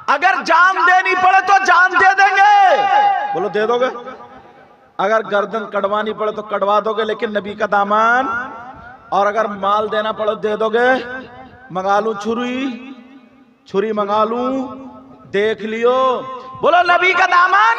अगर जान देनी पड़े तो जान दे देंगे, बोलो दे दोगे? अगर गर्दन कटवानी पड़े तो कटवा दोगे, लेकिन नबी का दामन। और अगर माल देना पड़े दे दोगे? मंगा लूं छुरी मंगा लूं, देख लियो। बोलो नबी का दामन।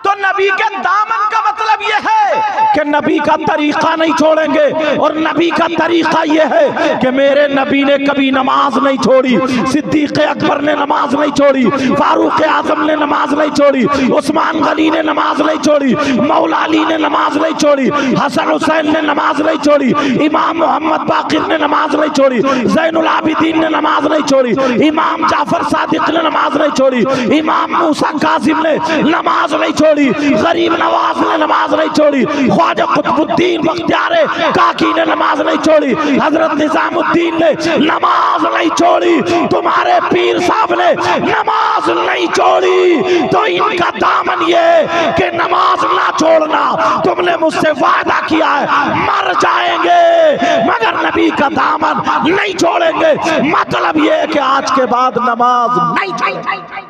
तो नबी के दामन का मतलब यह है कि नबी का तरीका नहीं छोड़ेंगे, और नबी का तरीका यह है कि मेरे नबी ने कभी नमाज नहीं छोड़ी, सिद्दीक अकबर ने नमाज नहीं छोड़ी, फारूक आजम ने नमाज नहीं छोड़ी, उस्मान गनी ने नमाज नहीं छोड़ी, मौला अली ने नमाज नहीं छोड़ी, हसन हुसैन ने नमाज नहीं छोड़ी, इमाम मोहम्मद बाकिर ने नमाज नहीं छोड़ी, ज़ैनुल आबिदीन ने नमाज नहीं छोड़ी, इमाम जाफर सादिक ने नमाज नहीं छोड़ी, इमाम मूसा कासिम ने नमाज नहीं छोड़ी, गरीब नवाज ने नमाज नहीं छोड़ी, ख्वाजा कुतुबुद्दीन बख्तियार काकी ने नमाज नहीं छोड़ी, हजरत निजामुद्दीन ने नमाज नहीं छोड़ी, तुम्हारे पीर साहब ने नमाज नहीं छोड़ी। तो इनका दामन ये कि नमाज ना छोड़ना। तुमने मुझसे वादा किया है मर जाएंगे मगर नबी का दामन नहीं छोड़ेंगे, मतलब ये कि आज के बाद नमाज नहीं छोड़ेंगे।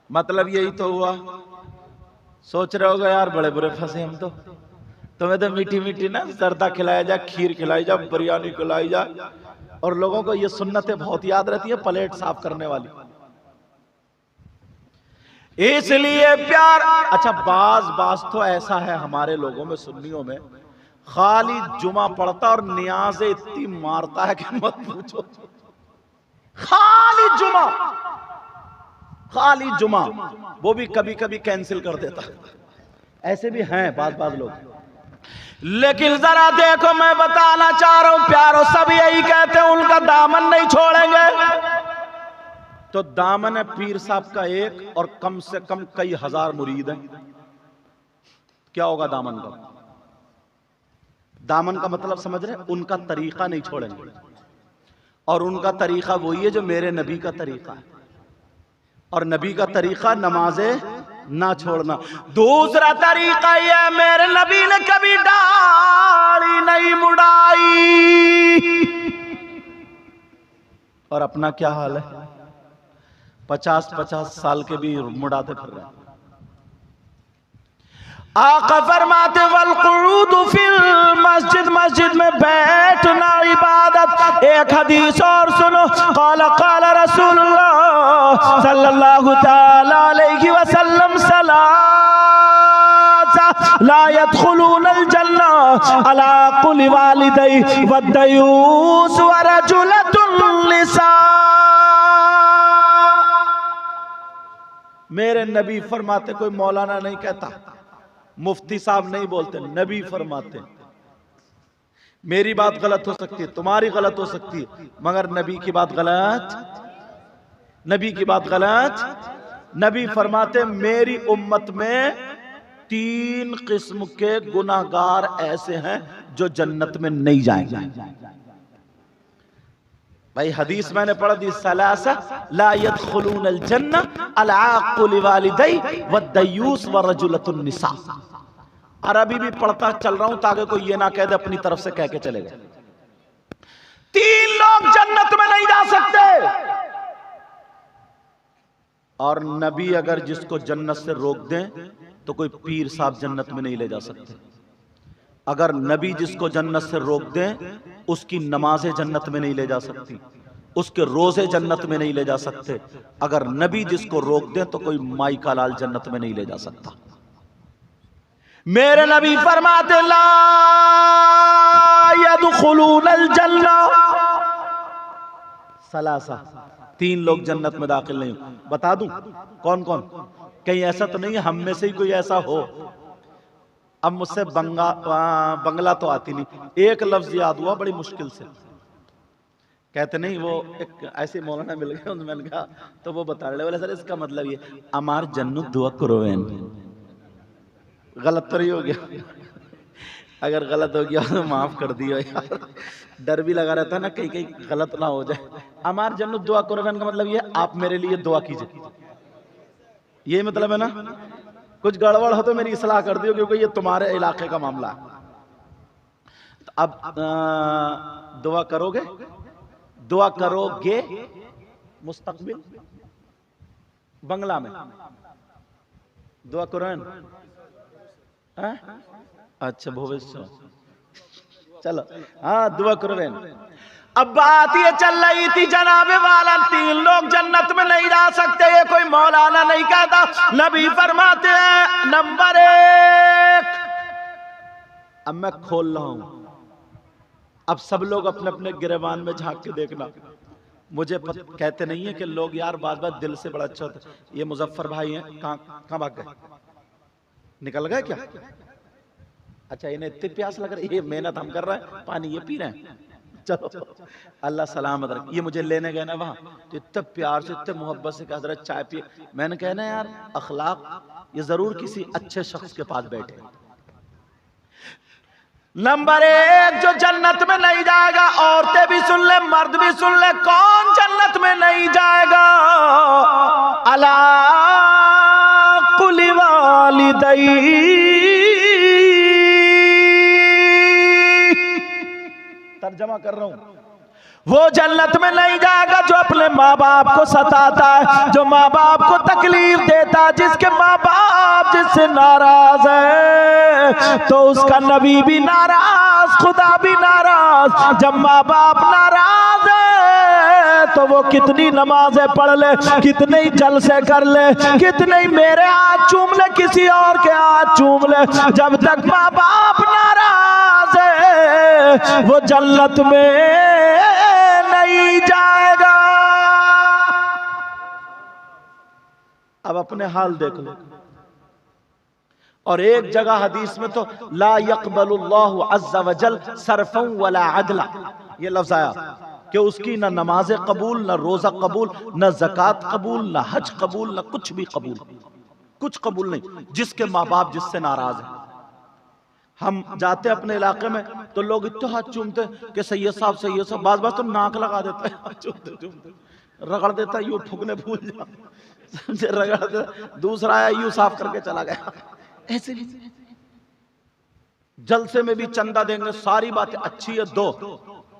मतलब यही तो हुआ। सोच रहे होगा यार बड़े बुरे फंसे हम तो, तुम्हें तो मीठी मीठी ना जर्दा खिलाया जाए, खीर खिलाई जाए, बिरयानी खिलाई जाए, और लोगों को ये सुन्नतें बहुत याद रहती है, प्लेट साफ करने वाली। इसलिए प्यार। अच्छा बाज तो ऐसा है हमारे लोगों में, सुन्नियों में, खाली जुमा पढ़ता और नियाज़ें इतनी मारता है कि मत पूछो। खाली जुमा, वो भी कभी कभी कैंसिल कर देता। ऐसे भी हैं बाज लोग। लेकिन जरा देखो, मैं बताना चाह रहा हूं प्यारो, सब यही कहते हैं उनका दामन नहीं छोड़ेंगे। तो दामन है पीर साहब का एक, और कम से कम कई हजार मुरीद हैं। क्या होगा दामन का? दामन का मतलब समझ रहे? उनका तरीका नहीं छोड़ेंगे, और उनका तरीका वही है जो मेरे नबी का तरीका है, और नबी का तरीका नमाजे ना छोड़ना। दूसरा तरीका यह, मेरे नबी ने कभी दाढ़ी नहीं मुड़ाई, और अपना क्या हाल है, 50-50 साल के भी मुड़ाते फिर रहे। आका फरमाते वल फिल मस्जिद, मस्जिद में बैठना इबादत। एक हदीस और सुनो, क़ाला क़ाला रसूलुल्लाह सल्लल्लाहु तआला अलैहि वसल्लम सलासा ला यदखुलूनल जन्ना अला कुल्ली वालिदै वद्दयूस व रजुलतुन निसा। मेरे नबी फरमाते, कोई मौलाना नहीं कहता, मुफ्ती साहब नहीं बोलते, नबी फरमाते। मेरी बात गलत हो सकती है, तुम्हारी गलत हो सकती है, मगर नबी की बात गलत, नबी की बात गलत। नबी फरमाते मेरी उम्मत में 3 किस्म के गुनाहगार ऐसे हैं जो जन्नत में नहीं जाएंगे। भाई हदीस मैंने पढ़ दी, सलासा ला यदखुलूनल जन्ना अल आक़ुल वालिदै वद्दयूस व रजुलतुन निसा। अरबी भी पढ़ता चल रहा हूं ताकि कोई ये ना कह दे अपनी तरफ से कह के चले गए। 3 लोग जन्नत में नहीं जा सकते, और नबी अगर जिसको जन्नत से रोक दें तो कोई पीर साहब जन्नत में नहीं ले जा सकते। अगर नबी जिसको जन्नत से रोक दें, उसकी नमाजें जन्नत में नहीं ले जा सकती, उसके रोजे जन्नत में नहीं ले जा सकते। अगर नबी जिसको रोक दें तो कोई माई का लाल जन्नत में नहीं ले जा सकता। मेरे नबी फरमाते ला यदखुलूनल जन्ना सलासा, 3 लोग जन्नत में दाखिल नहीं। बता दूं कौन कौन? कहीं ऐसा तो नहीं हम में से ही कोई ऐसा हो? अब मुझसे बंगला तो आती नहीं, एक लफ्ज याद हुआ बड़ी मुश्किल से। कहते नहीं, वो एक ऐसे मौलाना मिल गए, मैंने कहा तो वो बता रहे बोले सर इसका मतलब ये अमार जन्नत दुआ करो। गलत तो नहीं हो गया? अगर गलत हो गया तो माफ कर दियो यार, डर भी लगा रहता है ना कहीं कहीं गलत ना हो जाए। अमार जन्नत दुआ करो का मतलब ये आप मेरे लिए दुआ कीजिए, ये मतलब है ना। कुछ गड़बड़ हो तो मेरी इस्लाह कर दियो, क्योंकि ये तुम्हारे इलाके का मामला है। तो अब दुआ करोगे, दुआ करोगे मुस्तकबिल बंगला में दुआ कुरान। अच्छा भविष्य, चलो हाँ दुआ कुरान। अब बात ये चल रही थी जनाबे वाला, 3 लोग जन्नत में नहीं जा सकते, ये कोई मौलाना नहीं कहता, नबी फरमाते हैं नंबर 1। अब मैं खोल रहा हूं, अब सब लोग अपने अपने गिरेबान में झांक के देखना। मुझे कहते नहीं है कि लोग यार बात बात दिल से बड़ा अच्छा होता है। ये मुजफ्फर भाई हैं, कहां भाग गए, निकल गए क्या? अच्छा इन्हें इतनी प्यास लग रही है, ये मेहनत हम कर रहे हैं, पानी ये पी रहे हैं। चलो अल्लाह सलामत रखे। ये मुझे लेने गए ना वहां, तो इतने प्यार से इतने मोहब्बत से कहा हज़रत चाय पिए। मैंने कहना यार अखलाक ये जरूर किसी अच्छे शख्स के पास बैठे। नंबर 1 जो जन्नत में नहीं जाएगा, औरतें भी सुन ले मर्द भी सुन ले, कौन जन्नत में नहीं जाएगा? अला कुली वालिदैहि, तर्जमा कर रहा हूं, वो जन्नत में नहीं जाएगा जो अपने माँ बाप को सताता है, जो माँ बाप को तकलीफ देता है, जिसके माँ बाप जिससे नाराज है तो उसका नबी भी नाराज, खुदा भी नाराज। जब माँ बाप नाराज है तो वो कितनी नमाजें पढ़ ले, कितने ही जलसे कर ले, कितने ही मेरे हाथ चूम ले, किसी और के हाथ चूम ले, जब तक माँ बाप नाराज है वो जन्नत में नहीं जाएगा। अब अपने हाल देख लो। और एक जगह हदीस में तो ला यक़बलुल्लाहु अज़्ज़ा वजल सरफ़न वला अदला, ये लफ्ज़ आया कि उसकी न नमाज कबूल, न रोजा कबूल, न ज़कात कबूल, न हज कबूल, न कुछ भी कबूल, कुछ कबूल नहीं, जिसके माँ बाप जिससे नाराज है। हम जाते अपने इलाके में तो लोग इतना हाथ चूमते कि सैयद साहब सैयद साहब, बाज बाज तो नाक लगा देते हैं, चूमते चूमते रगड़ देता, यूं ठुकने भूल जा, रगड़ देता, दूसरा आया यूं साफ करके चला गया। ऐसे जलसे में भी चंदा देंगे, सारी बातें अच्छी है दो,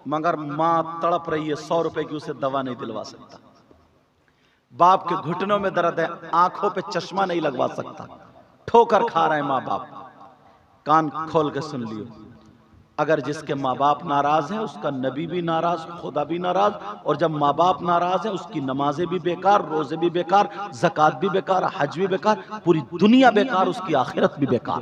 मगर माँ तड़प रही है, 100 रुपए की उसे दवा नहीं दिलवा सकता, बाप के घुटनों में दर्द है, आंखों पे चश्मा नहीं लगवा सकता, ठोकर खा रहे हैं माँ बाप। कान खोल के सुन लियो, अगर जिसके माँ बाप नाराज है उसका नबी भी नाराज, खुदा भी नाराज, और जब माँ बाप नाराज है उसकी नमाजें भी बेकार, रोजे भी बेकार, ज़कात भी बेकार, हज भी बेकार, पूरी दुनिया बेकार, उसकी आखिरत भी बेकार।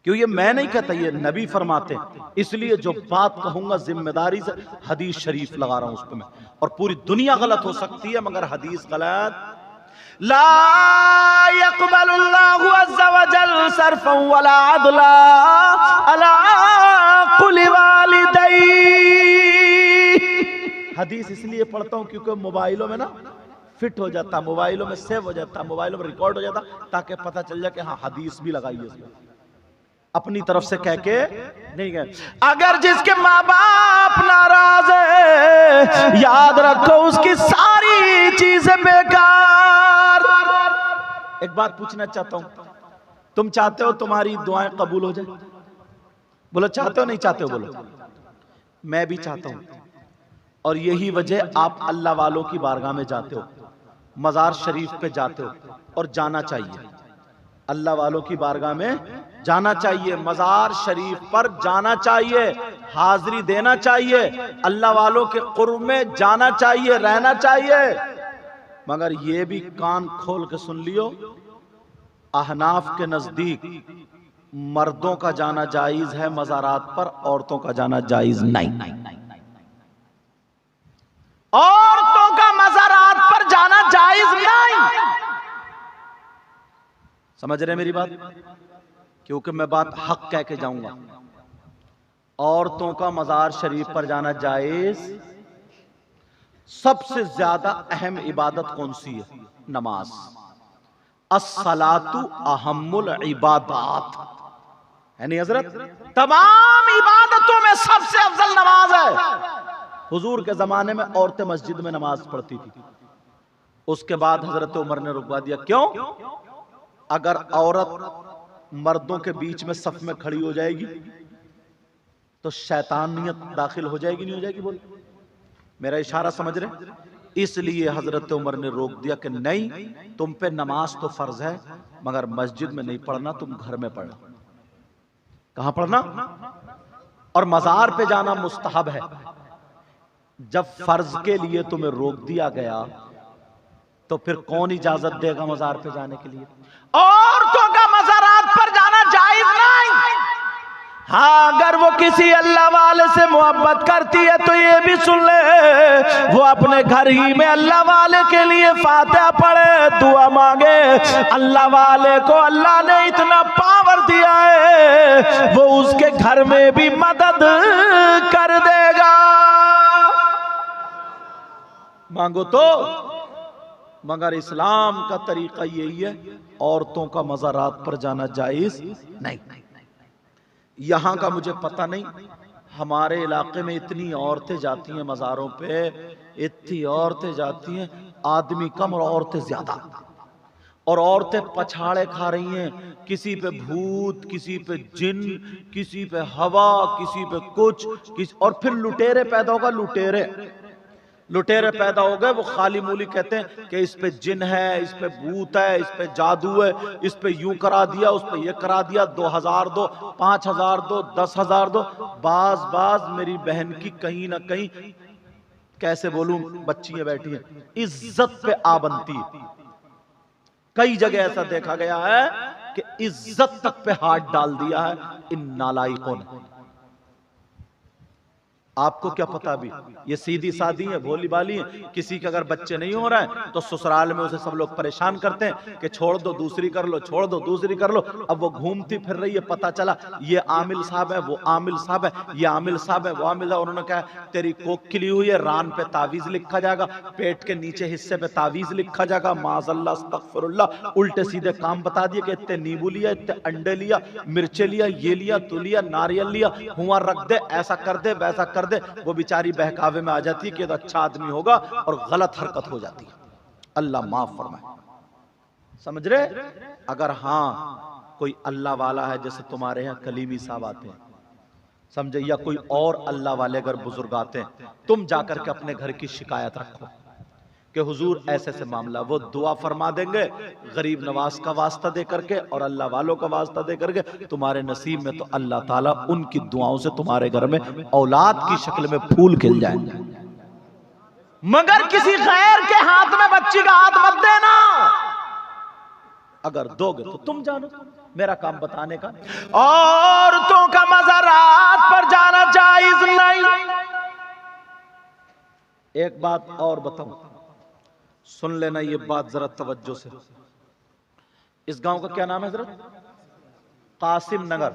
क्यों? ये मैं नहीं कहता, ये नबी फरमाते हैं। इसलिए जो बात कहूंगा जिम्मेदारी से हदीस शरीफ लगा रहा हूं उस पर मैं, और पूरी दुनिया गलत हो सकती है मगर हदीस गलत। ला यक़बलुल्लाहु अज़्ज़ा वजल सरफ़न वला अदला अला कुली वालिदैहि। हदीस इसलिए पढ़ता हूं क्योंकि मोबाइलों में ना फिट हो जाता, मोबाइलों में सेव हो जाता, मोबाइलों में रिकॉर्ड हो जाता, ताकि पता चल जाए कि हाँ हदीस भी लगाई है इसमें, अपनी तरफ से कह के नहीं गए। अगर जिसके माँ बाप नाराज है, याद रखो उसकी सारी चीजें बेकार। एक बात पूछना चाहता हूं, तुम चाहते हो तुम्हारी दुआएं कबूल हो जाए? बोलो चाहते हो, नहीं चाहते हो? बोलो। मैं भी चाहता हूं, और यही वजह आप अल्लाह वालों की बारगाह में जाते हो, मजार शरीफ पे जाते हो, और जाना चाहिए, अल्लाह वालों की बारगाह में जाना चाहिए, मजार शरीफ पर जाना चाहिए, हाजिरी देना चाहिए, अल्लाह वालों के कुर्ब में जाना चाहिए, रहना चाहिए। मगर ये भी कान खोल के सुन लियो, अहनाफ के नजदीक मर्दों का जाना जायज है मजारात पर, औरतों का जाना जायज नहीं। औरतों का मजारात पर जाना जायज नहीं। समझ रहे मेरी बात? क्योंकि मैं बात हक कह के जाऊंगा। औरतों का मजार शरीफ पर जाना जायज। सबसे ज्यादा अहम इबादत कौन सी है? नमाज। अस्सलातु अहम्मुल इबादात है नहीं हजरत? तमाम इबादतों में सबसे अफजल नमाज है। हुजूर के जमाने में औरतें मस्जिद में नमाज पढ़ती थी, उसके बाद हजरत उमर ने रुकवा दिया। क्यों? अगर औरत मर्दों के बीच में सफ में खड़ी हो जाएगी तो शैतानियत दाखिल हो जाएगी, नहीं हो जाएगी? बोल। मेरा इशारा समझ रहे? इसलिए हजरत उमर ने रोक दिया कि नहीं, तुम पे नमाज तो फर्ज है मगर मस्जिद में नहीं पढ़ना, तुम घर में पढ़ना। कहां पढ़ना? और मजार पे जाना मुस्तहब है। जब फर्ज के लिए तुम्हें रोक दिया गया तो फिर कौन इजाजत देगा मजार पे जाने के लिए? औरतों का मजारात पर जाना जायज नहीं। हाँ, अगर वो किसी अल्लाह वाले से मोहब्बत करती है तो ये भी सुन ले, वो अपने घर ही में अल्लाह वाले के लिए फातिहा पढ़े, दुआ मांगे। अल्लाह वाले को अल्लाह ने इतना पावर दिया है, वो उसके घर में भी मदद कर देगा। मांगो तो। मगर इस्लाम का तरीका यही है, औरतों का मज़ारात पर जाना जायज नहीं। यहां का मुझे पता नहीं, हमारे इलाके में इतनी औरतें जाती हैं मज़ारों पे, इतनी औरतें जाती हैं, आदमी कम और औरतें ज्यादा। और औरतें पछाड़े खा रही हैं, किसी पे भूत, किसी पे जिन, किसी पे हवा, किसी पे कुछ, और फिर लुटेरे पैदा होगा। लुटेरे पैदा हो गए, वो खाली मूली कहते हैं कि इस पे जिन है, इस पे भूत है, इस पे जादू है, इस पे यूं करा दिया, उस पे ये करा दिया, 2000 दो, 5000 दो, 10,000 दो। बाज मेरी बहन की कहीं ना कहीं, कैसे बोलूं, बच्चियां बैठी हैं, इज्जत पे आ बनती है। कई जगह ऐसा देखा गया है कि इज्जत तक पे हाथ डाल दिया है इन नालायकों ने। आपको क्या पता? भी ये सीधी सादी है, भोली भाली है। किसी के अगर बच्चे नहीं हो रहे हैं तो ससुराल में उसे सब लोग परेशान करते हैं कि छोड़ दो दूसरी कर लो, छोड़ दो दूसरी कर लो। अब वो घूमती फिर रही है, पता चला ये आमिल साहब है, वो आमिल साहब है, ये आमिल साहब है, वो आमिल है। उन्होंने कहा तेरी कोख खिली हुई है, रान पे तावीज लिखा जाएगा, पेट के नीचे हिस्से पे तावीज लिखा जाएगा, माज़अल्लाह अस्तगफिरुल्लाह। उल्टे सीधे काम बता दिए कि इतने नींबू लिया, इतने अंडे लिया, मिर्चे लिया, ये लिया, तू लिया, नारियल लिया, हुआ रख दे, ऐसा कर दे, वैसा कर दे। वो बेचारी बहकावे में आ जाती है कि तो अच्छा आदमी होगा और गलत हरकत हो जाती है। अल्लाह माफ फरमाए। समझ रहे? अगर हाँ कोई अल्लाह वाला है, जैसे तुम्हारे यहाँ कलीमी साहब आते हैं, समझे, या कोई और अल्लाह वाले अगर बुजुर्ग आते हैं, तुम जाकर के अपने घर की शिकायत रखो कि हुजूर ऐसे ऐसे मामला, वो दुआ फरमा देंगे गरीब नवाज का वास्ता दे करके और अल्लाह वालों का वास्ता दे करके। तुम्हारे नसीब में तो अल्लाह ताला उनकी दुआओं से तुम्हारे घर में औलाद की शक्ल में फूल खिल जाएंगे। मगर किसी गैर के हाथ में बच्ची का हाथ मत देना। अगर दोगे तो तुम जानो, मेरा काम बताने का। औरतों का मज़ारात पर जाना जायज नहीं। एक बात और बताऊं, सुन लेना ये बात जरा तवज्जो से। इस गांव का क्या नाम है हजरत? कासिम नगर।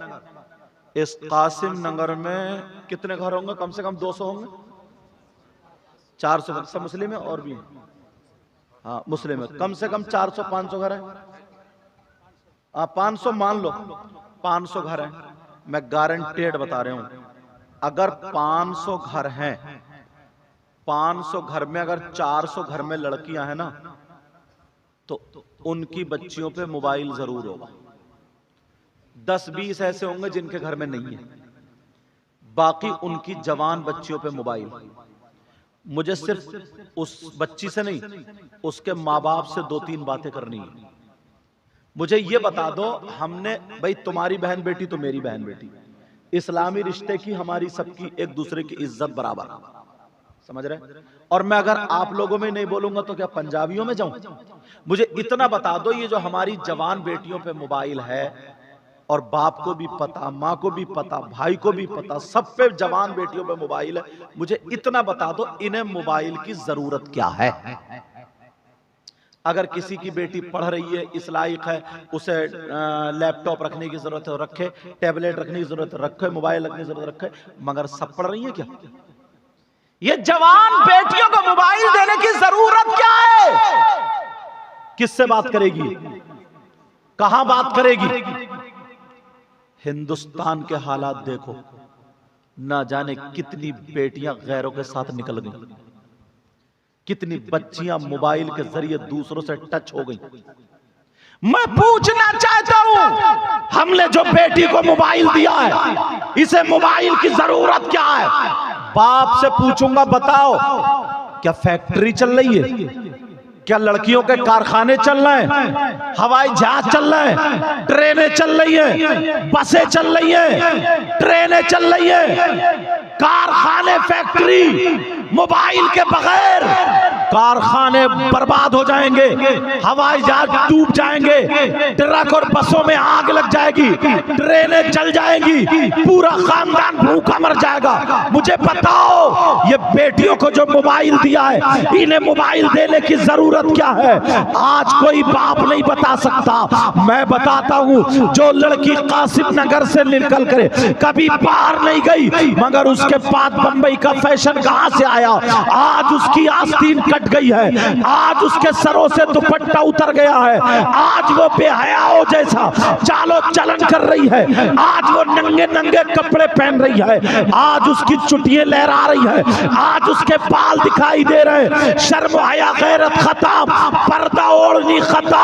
इस कासिम नगर में कितने घर होंगे? कम से कम 200 होंगे, 400। सब मुस्लिम है और भी? हाँ मुस्लिम है। कम से कम 400-500 घर है। 500 मान लो, 500 घर है। मैं गारंटेड बता रहा हूं, अगर 500 घर हैं, 500 घर में अगर 400 घर में लड़कियां हैं ना, तो उनकी बच्चियों पे मोबाइल जरूर होगा। 10-20 ऐसे होंगे जिनके घर में नहीं है, बाकी उनकी जवान बच्चियों पे मोबाइल। मुझे सिर्फ उस बच्ची से नहीं, उसके माँ बाप से 2-3 बातें करनी है। मुझे ये बता दो, हमने भाई, तुम्हारी बहन बेटी तो मेरी बहन बेटी, इस्लामी रिश्ते की हमारी सबकी एक दूसरे की इज्जत बराबर, समझ रहे? और मैं अगर आप लोगों में नहीं बोलूंगा तो क्या पंजाबियों में जाऊं? मुझे इतना बता दो, ये जो हमारी जवान बेटियों पे मोबाइल है, और बाप को भी पता, माँ को भी पता, भाई को भी पता, सब पे जवान बेटियों पे मोबाइल है, मुझे इतना बता दो इन्हें मोबाइल की जरूरत क्या है? अगर किसी की बेटी पढ़ रही है, इस लायक है, उसे लैपटॉप रखने की जरूरत है रखे, टैबलेट रखने की जरूरत रखे, मोबाइल रखने की जरूरत रखे, मगर सब पढ़ रही है क्या? ये जवान बेटियों को मोबाइल देने की जरूरत क्या है? किससे बात करेगी? कहां बात करेगी? हिंदुस्तान के हालात देखो, ना जाने कितनी बेटियां गैरों के साथ निकल गई, कितनी बच्चियां मोबाइल के जरिए दूसरों से टच हो गई। मैं पूछना चाहता हूं, हमने जो बेटी को मोबाइल दिया है, इसे मोबाइल की जरूरत क्या है? बाप से पूछूंगा बताओ क्या फैक्ट्री चल रही है, क्या लड़कियों के कारखाने चल रहे हैं, हवाई जहाज चल रहे हैं, ट्रेनें चल रही हैं, बसें चल रही हैं, ट्रेनें चल रही हैं, कारखाने फैक्ट्री, मोबाइल के बगैर कारखाने बर्बाद हो जाएंगे, हवाई जहाज डूब जाएंगे, ट्रक और बसों में आग लग जाएगी, ट्रेनें चल जाएंगी, पूरा खानदान भूखा मर जाएगा। मुझे बताओ ये बेटियों को जो मोबाइल दिया है इन्हें मोबाइल देने की जरूरत क्या है? आज कोई बाप नहीं बता सकता। मैं बताता हूँ, जो लड़की कासिम नगर से निकल कर कभी बाहर नहीं गई मगर उसके बाद बंबई का फैशन कहां से आया, आज उसकी आस्तीन कट गई है, आज उसके सरों से दुपट्टा उतर गया है, आज वो बेहयाओं जैसा चालो चलन कर रही है, आज वो नंगे नंगे कपड़े पहन रही है, आज उसकी चुटियां लहरा रही है, आज उसके बाल दिखाई दे रहे हैं, शर्म हया गैरत खत्म, पर्दा ओढ़नी खत्म।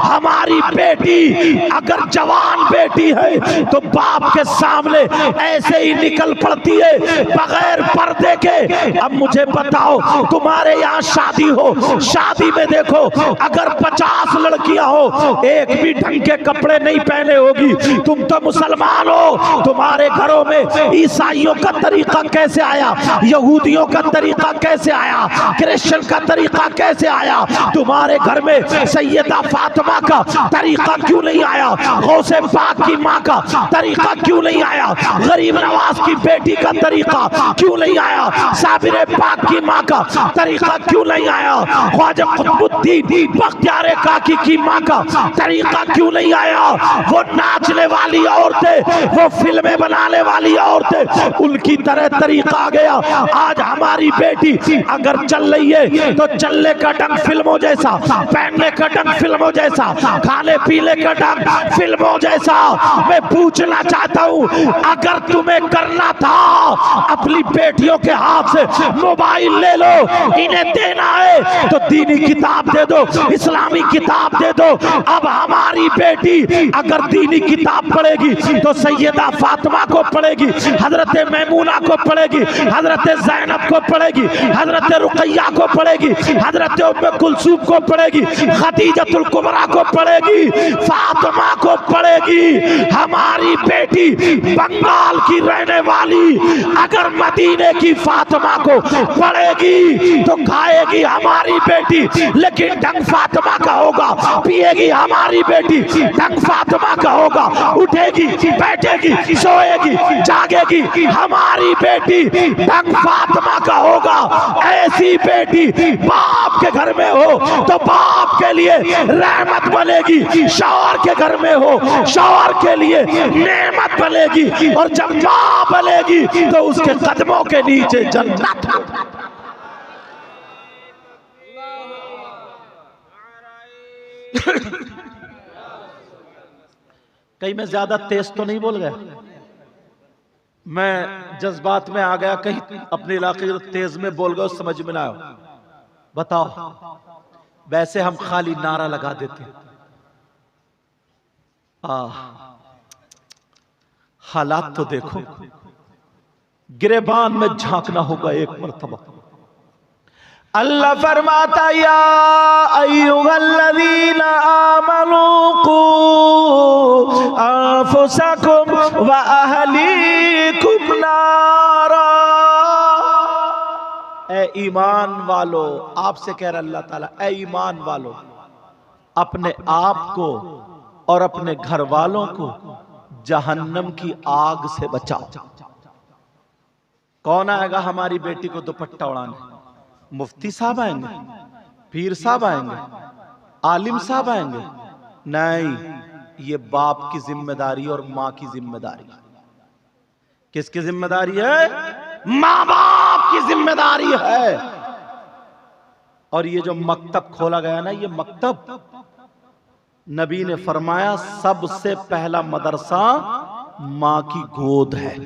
हमारी बेटी अगर जवान बेटी है तो बाप के सामने ऐसे ही निकल पड़ती है बगैर पर्दे के। अब मुझे बताओ, तुम्हारे यहाँ शादी हो, शादी में देखो अगर 50 लड़कियां हो, एक भी ढंग के कपड़े नहीं पहने होगी। तुम तो मुसलमान हो, तुम्हारे घरों में ईसाइयों का तरीका कैसे आया, यहूदियों का तरीका कैसे आया, क्रिश्चियन का तरीका कैसे आया? तुम्हारे घर में सैयदा फातिमा का तरीका क्यों नहीं आया? गौसे पाक की माँ का तरीका क्यों नहीं आया? गरीब नवाज की बेटी का तरीका क्यों नहीं आया? साबिर पाक की माँ का तरीका क्यों नहीं आया? ख्वाजा कुतुबुद्दीन बख्तियार काकी की माँ का तरीका क्यों नहीं आया? वो नाचने वाली औरतें, वो फिल्में बनाने वाली औरतें, उनकी तरह तरीका आ गया। आज हमारी बेटी अगर चल रही है तो चलने का ढंग फिल्मों जैसा, पहनने का ढंग फिल्मों जैसा, खाने पीने का ढंग फिल्मों जैसा। मैं पूछना चाहता हूँ, अगर तुम्हें करना था अपनी बेटियों के हाथ से मोबाइल ले लो, इन्हें देना है तो दीनी किताब दे दो, इस्लामी किताब दे दो। अब हमारी बेटी अगर दीनी किताब पढ़ेगी तो सैयदा फातिमा को पढ़ेगी, हजरत मैमूना को पढ़ेगी, हजरत ज़ैनब को पढ़ेगी, हजरत रुकैया को पढ़ेगी, हजरत उम्मे कुलसूम को पढ़ेगी, खदीजतुल कुबरा को पढ़ेगी, फातिमा को पढ़ेगी। हमारी बेटी बंगाल की रहने वाली अगर मदीने की फातिमा को पढ़ेगी तो खाएगी हमारी बेटी, लेकिन ढंग फातिमा का होगा। पिएगी हमारी बेटी, ढंग फातिमा का होगा। उठेगी, बैठेगी, सोएगी, जागेगी, हमारी बेटी ढंग फातिमा का होगा। ऐसी बेटी बाप के घर में हो तो बाप के लिए रहमत बनेगी, शौहर के घर में हो शौहर के लिए नेमत बनेगी, और जब माँ बनेगी तो उसके कदमों के नीचे जन्नत। कहीं मैं ज्यादा तेज तो नहीं बोल गया? मैं जज्बात में आ गया, कहीं अपने इलाके जो तेज में बोल गया समझ में ना आया? बताओ। वैसे हम खाली नारा लगा देते, हालात तो देखो। गिरेबान में झांकना होगा एक मर्तबा। अल्लाह फरमाता, या अय्युहल्लज़ीना आमनू कू अनफुसकुम व अहलीकुम नारा। ए ईमान वालो, आपसे कह रहा अल्लाह ताला, ए ईमान वालो, अपने आप को और अपने घर वालों को जहन्नम की आग से बचाओ। कौन आएगा हमारी बेटी को दुपट्टा उड़ाने? मुफ्ती साहब आएंगे, पीर साहब आएंगे, आलिम साहब आएंगे? नहीं, ये बाप की जिम्मेदारी और माँ की जिम्मेदारी। किसकी जिम्मेदारी है? माँ बाप की जिम्मेदारी है। और ये जो मकतब खोला गया ना, ये मकतब नबी ने फरमाया सबसे पहला मदरसा माँ की गोद है।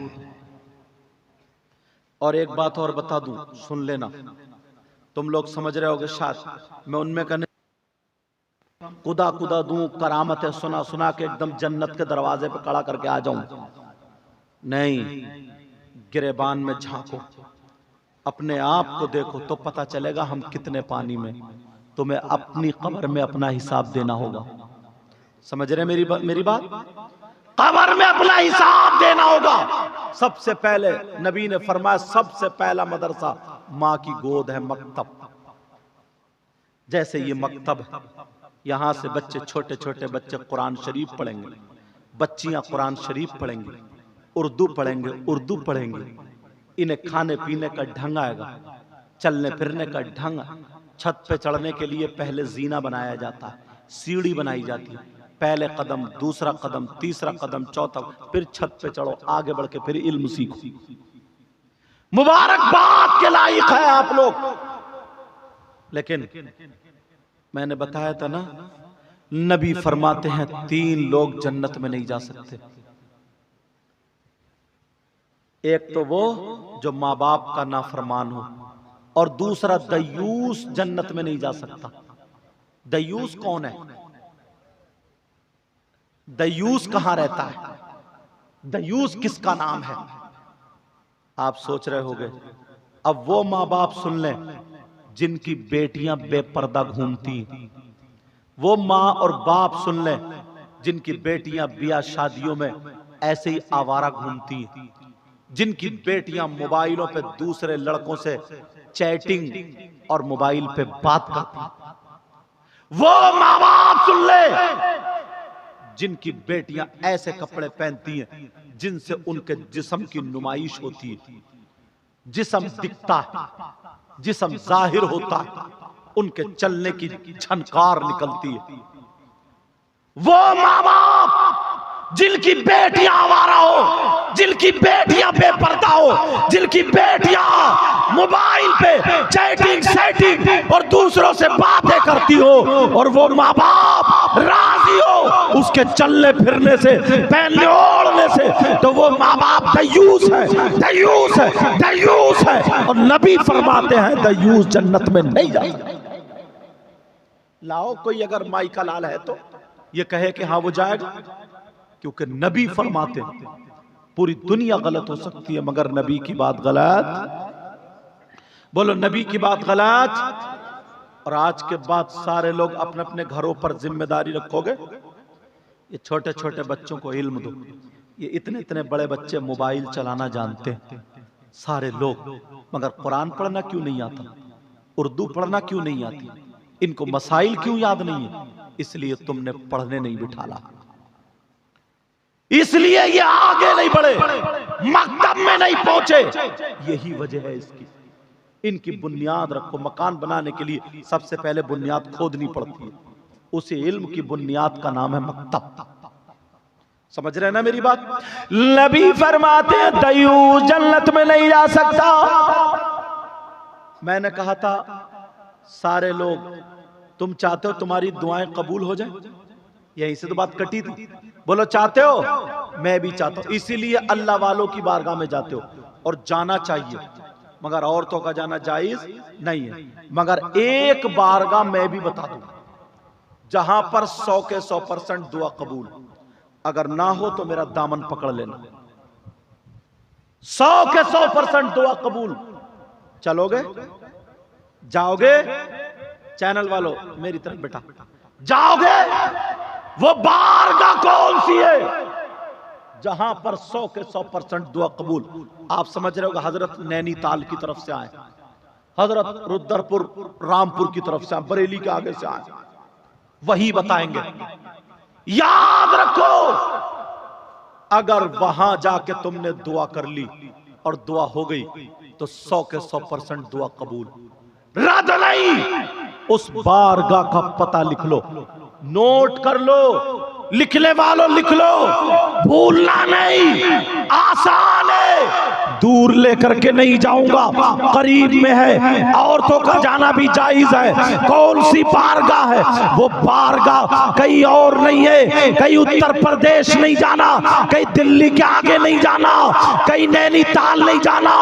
और एक बात और बता दूं, सुन लेना, तुम लोग समझ रहे होगे शायद मैं उनमें कहने खुदा खुदा दूं, करामत है सुना सुना के एकदम जन्नत के दरवाजे पे खड़ा करके आ जाऊं। नहीं, गिरेबान में झांको, अपने आप को देखो तो पता चलेगा हम कितने पानी में। तुम्हें अपनी कब्र में अपना हिसाब देना होगा। समझ रहे मेरी बात? कब्र में अपना हिसाब देना होगा। सबसे पहले नबी ने फरमाया सबसे पहला मदरसा माँ की गोद है, मकतब। जैसे ये मकतब है, यहां से बच्चे, छोटे छोटे बच्चे कुरान शरीफ पढ़ेंगे, बच्चियां कुरान शरीफ पढ़ेंगी, उर्दू पढ़ेंगे, उर्दू पढ़ेंगे। इन्हें खाने पीने का ढंग आएगा, चलने फिरने का ढंग। छत पे चढ़ने के लिए पहले जीना बनाया जाता है, सीढ़ी बनाई जाती है। पहले कदम, दूसरा कदम, तीसरा कदम, चौथा, फिर छत पे चढ़ो, आगे बढ़ के फिर इल्म सीखो। मुबारकबाद के लायक है आप लोग। लेकिन मैंने बताया था ना, नबी फरमाते हैं 3 लोग जन्नत में नहीं जा सकते। एक तो वो जो माँ बाप का नाफरमान हो, और दूसरा दयूस जन्नत में नहीं जा सकता। दयूस कौन है? दयूस कहां रहता है? दयूस किसका नाम है? आप सोच रहे होंगे। अब वो माँ बाप सुन लें जिनकी बेटियां बेपर्दा घूमती, वो माँ और बाप सुन लें जिनकी बेटियां ब्याह शादियों में ऐसे ही आवारा घूमती, जिनकी बेटियां मोबाइलों पे दूसरे लड़कों से चैटिंग और मोबाइल पे बात करती। वो माँ बाप सुन ले जिनकी बेटियां ऐसे कपड़े पहनती हैं जिनसे उनके जिस्म की नुमाइश होती है, जिस्म दिखता है, जिस्म जाहिर होता है, उनके चलने की झनकार निकलती है। वो माँ बाप जिनकी बेटियां आवारा हो, जिनकी बेटियां बेपर्दा हो, जिनकी बेटियां मोबाइल पे चैटिंग सेटिंग और दूसरों से बातें करती हो, और वो माँ बाप राजी हो उसके चलने फिरने से, पहनने ओढ़ने से, तो वो माँ बाप दयूस है, दयूस है, दयूस है। और नबी फरमाते हैं दयूस जन्नत में नहीं जाएगा। लाओ कोई अगर माई का लाल है तो ये कहे कि हाँ वो जाएगा, क्योंकि नबी फरमाते हैं पूरी दुनिया गलत हो सकती है मगर नबी की बात गलत। बोलो नबी की बात गलत। और आज के बाद सारे लोग अपने अपने घरों पर जिम्मेदारी रखोगे। ये छोटे छोटे बच्चों को इल्म दो। ये इतने इतने बड़े बच्चे मोबाइल चलाना जानते हैं सारे लोग, मगर कुरान पढ़ना क्यों नहीं आता? उर्दू पढ़ना क्यों नहीं आती? इनको मसाइल क्यों याद नहीं है? इसलिए तुमने पढ़ने नहीं बिठाला, इसलिए ये आगे नहीं बढ़े, मकतब में नहीं पहुंचे। यही वजह है इसकी। इनकी बुनियाद रखो। मकान बनाने के लिए सबसे पहले बुनियाद खोदनी पड़ती है। उसी इल्म की बुनियाद का नाम है मकतब। समझ रहे हैं ना मेरी बात? नबी फरमाते हैं दयूस जन्नत में नहीं जा सकता। मैंने कहा था सारे लोग, तुम चाहते हो तुम्हारी दुआएं कबूल हो जाए? यहीं से तो बात कटी थी। बोलो चाहते हो? मैं भी चाहता हूं। इसीलिए अल्लाह वालों की बारगाह में जाते हो, और जाना चाहिए, मगर औरतों का जाना जायज नहीं है। मगर एक बारगाह मैं भी बता दूं जहां पर 100 के 100% दुआ कबूल। अगर ना हो तो मेरा दामन पकड़ लेना। 100 के 100% दुआ कबूल। चलोगे? जाओगे? चैनल वालों मेरी तरफ बेटा, जाओगे? वो बारगाह कौन सी है जहां पर 100 के 100% दुआ कबूल? आप समझ रहे हो, हजरत नैनीताल की तरफ से आए, हजरत रुद्रपुर रामपुर की तरफ से, बरेली के आगे से आए, वही बताएंगे। याद रखो, अगर वहां जाके तुमने दुआ कर ली और दुआ हो गई तो 100 के 100% दुआ कबूल, रद्द नहीं। उस बारगाह का पता लिख लो, नोट कर लो, लिखने वालों लिख लो, भूलना नहीं। आसान है, दूर लेकर के नहीं जाऊंगा, करीब में है। औरतों का जाना भी जायज है। कौन सी बारगाह है? वो बारगाह कहीं और नहीं है, कहीं उत्तर प्रदेश नहीं जाना, कहीं दिल्ली के आगे नहीं जाना, कहीं नैनीताल नहीं जाना।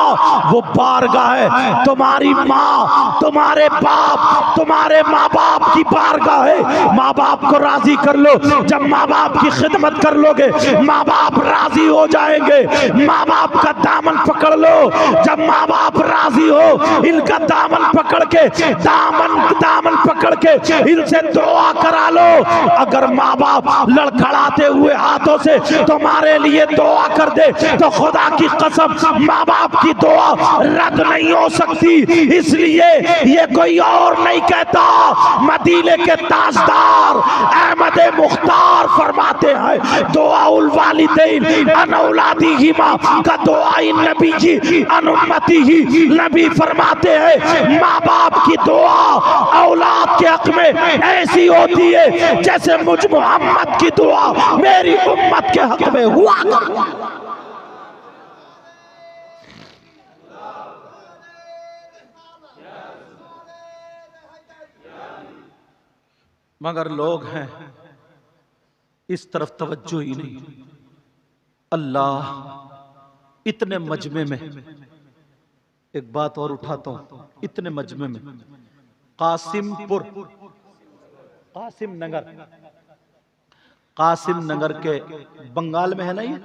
वो बारगाह है तुम्हारी माँ, तुम्हारे बाप, तुम्हारे माँ बाप की बारगाह है। माँ बाप को राजी कर लो। जब माँ बाप की खिदमत कर लोगे, माँ बाप राजी हो जाएंगे। माँ बाप का दामन पकड़ लो। जब माँ बाप राजी हो इनका दामन पकड़ के दामन पकड़ के इनसे दुआ करा लो। अगर माँ बाप लड़खड़ाते हुए हाथों से तुम्हारे लिए दुआ कर दे तो खुदा की कसम माँ बाप की दुआ रद्द नहीं हो सकती। इसलिए ये कोई और नहीं कहता, मदीने के ताजदार अहमद मुख्तार फरमाते हैं दुआउल वालिदैन अन औलादिहिमा का दुआ नबी जी अनुमति ही। नबी फरमाते हैं माँ बाप की दुआ औलाद के हक में ऐसी होती है जैसे मुझ मोहम्मद की दुआ मेरी उम्मत के हक में हुआ करती है। मगर लोग हैं इस तरफ तवज्जो ही नहीं। अल्लाह इतने मजमे में एक बात और उठाता हूं, इतने मजमे में कासिम नगर के बंगाल में है ना, ये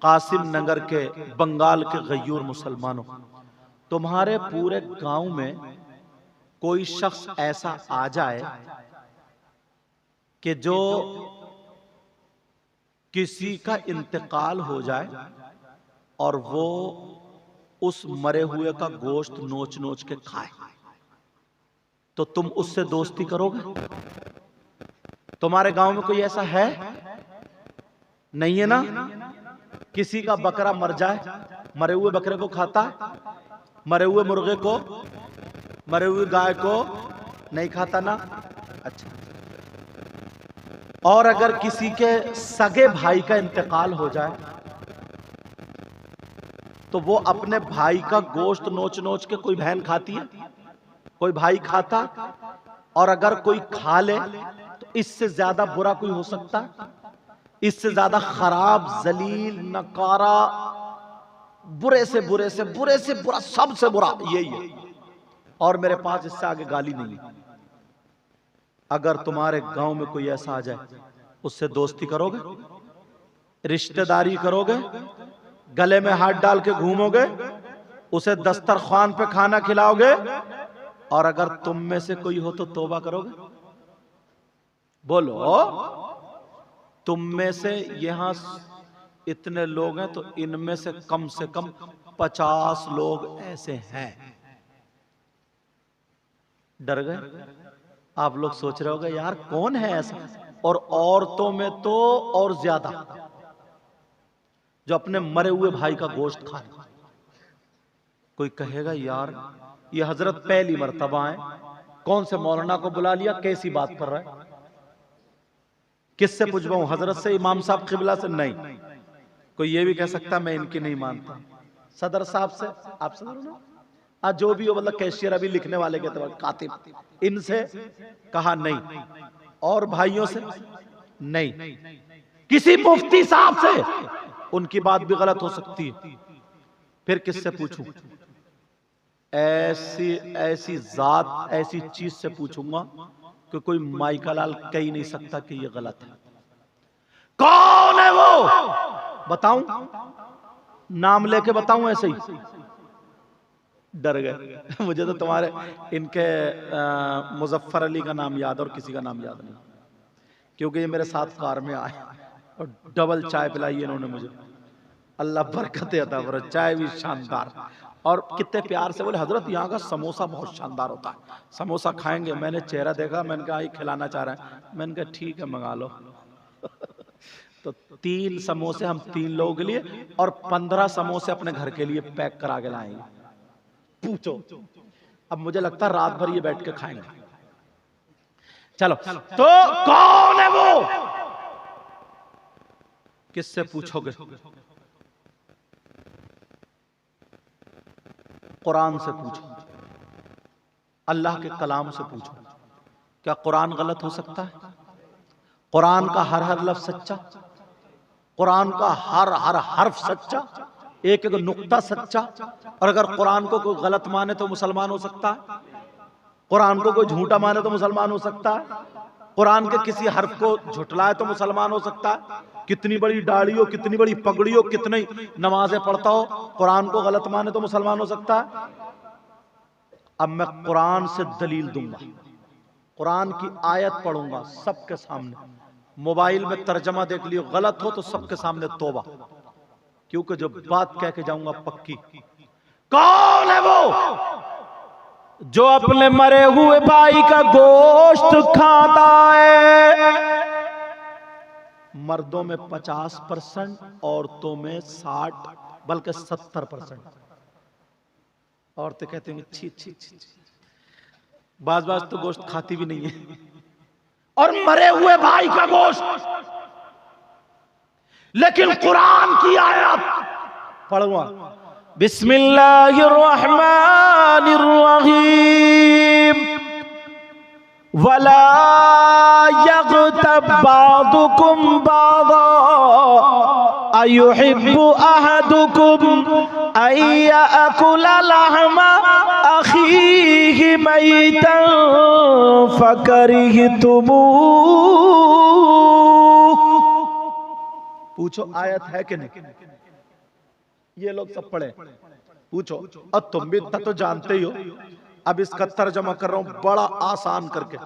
कासिम नगर के बंगाल के गयूर मुसलमानों, तुम्हारे पूरे गांव में कोई शख्स ऐसा आ जाए कि जो किसी का इंतकाल हो जाए और वो उस मरे हुए का गोश्त नोच नोच के खाए, तो तुम उससे दोस्ती करोगे? तुम्हारे गांव में कोई ऐसा है? नहीं है ना? किसी का बकरा मर जाए, मरे हुए बकरे को खाता है, मरे हुए मुर्गे को, मरे हुए गाय को नहीं खाता ना? अच्छा, और अगर किसी के सगे भाई का इंतकाल हो जाए तो वो अपने भाई का गोश्त नोच नोच के, कोई बहन खाती है, कोई भाई खाता, और अगर कोई खा ले तो इससे ज्यादा बुरा कोई हो सकता है? इससे ज्यादा खराब, जलील, नकारा, बुरे से बुरा, सबसे बुरा यही है। और मेरे पास इससे आगे गाली नहीं है। अगर तुम्हारे गांव में कोई ऐसा आ जाए, उससे दोस्ती करोगे, रिश्तेदारी करोगे, गले में हाथ डाल के घूमोगे, उसे दस्तरखान पे खाना खिलाओगे, और अगर तुम में से कोई हो तो तौबा करोगे? बोलो, तुम में से यहां इतने लोग हैं तो इनमें से कम 50 लोग ऐसे हैं। डर गए? आप लोग सोच रहे होगे यार कौन है ऐसा? और औरतों में तो और ज्यादा, जो अपने मरे हुए भाई का गोश्त खाए। कोई कहेगा यार ये हजरत पहली मर्तबा है, कौन से मौलाना को बुला लिया, कैसी बात कर रहा है? किससे पूछवाऊं, हजरत से, इमाम साहब किबला से? नहीं। कोई ये भी कह सकता मैं इनकी नहीं मानता, सदर साहब से, आप सदर हो ना, आज जो भी हो, मतलब कैशियर अभी लिखने वाले के तौर कातिब, इनसे कहा नहीं, और भाइयों से नहीं, किसी मुफ्ती साहब से, उनकी बात भी गलत हो सकती है। फिर किससे पूछूं? ऐसी जात, ऐसी चीज से पूछूंगा कि कोई माइका लाल कह ही नहीं सकता कि ये गलत है। कौन है वो? बताऊं? नाम लेके बताऊं ऐसे ही? डर गए। मुझे तो तुम्हारे इनके मुजफ्फर अली का नाम याद और किसी का नाम याद नहीं, क्योंकि ये मेरे साथ कार में आए और डबल चाय पिलाई इन्होंने मुझे। अल्लाह बरकत अता फरमाए। चाय भी शानदार, और कितने प्यार से बोले हजरत यहाँ का समोसा बहुत शानदार होता है, समोसा खाएंगे। मैंने चेहरा देखा, मैंने कहा ये खिलाना चाह रहा है, मैंने कहा ठीक है मंगा लो। तो 3 समोसे हम 3 लोगों के लिए और 15 समोसे अपने घर के लिए पैक करा के लाएंगे। पूछो, अब मुझे लगता है रात भर ये बैठ के खाएंगे। चलो, तो कौन है वो? किससे पूछोगे? कुरान से पूछो, अल्लाह के कलाम से पूछो। क्या कुरान गलत हो सकता है? कुरान का हर हर लफ्ज सच्चा, कुरान का हर हर हर्फ सच्चा, एक एक नुक्ता सच्चा। और अगर कुरान को कोई गलत माने तो मुसलमान हो सकता है, कुरान को कोई झूठा माने तो मुसलमान हो सकता है, कुरान के किसी हर्फ को झुटलाए तो मुसलमान हो सकता है। कितनी बड़ी दाढ़ी हो, कितनी बड़ी पगड़ी हो, कितनी नमाजें पढ़ता हो, कुरान को गलत माने तो मुसलमान हो सकता है? अब मैं कुरान से दलील दूंगा, कुरान की आयत पढ़ूंगा सबके सामने। मोबाइल में तर्जमा देख लियो, गलत हो तो सबके सामने तौबा, क्योंकि जो बात कह के जाऊंगा पक्की। कौन है वो जो अपने मरे हुए भाई का गोश्त खाता है? मर्दों में 50%, औरतों में 60 बल्कि 70%। औरतें कहती हैं छी छी छी, बाज बाज तो गोश्त खाती भी नहीं है, और मरे हुए भाई का गोश्त। लेकिन कुरान की आयत पढ़ूंगा, बिस्मिल्लाहिर्रहमानिर्रहीम, वला यग़तब बादुकुम बादा अयुहिब्बु अहदुकुम अय्यअकुला लहमा अखीहि मैतन फकरिहतुमूह। पूछो आयत है कि नहीं? ये लोग सब पढ़े, पूछो। अब तुम भी इतना तो जानते ही हो, अब इसका तर्जमा कर रहा हूं बड़ा आसान करके।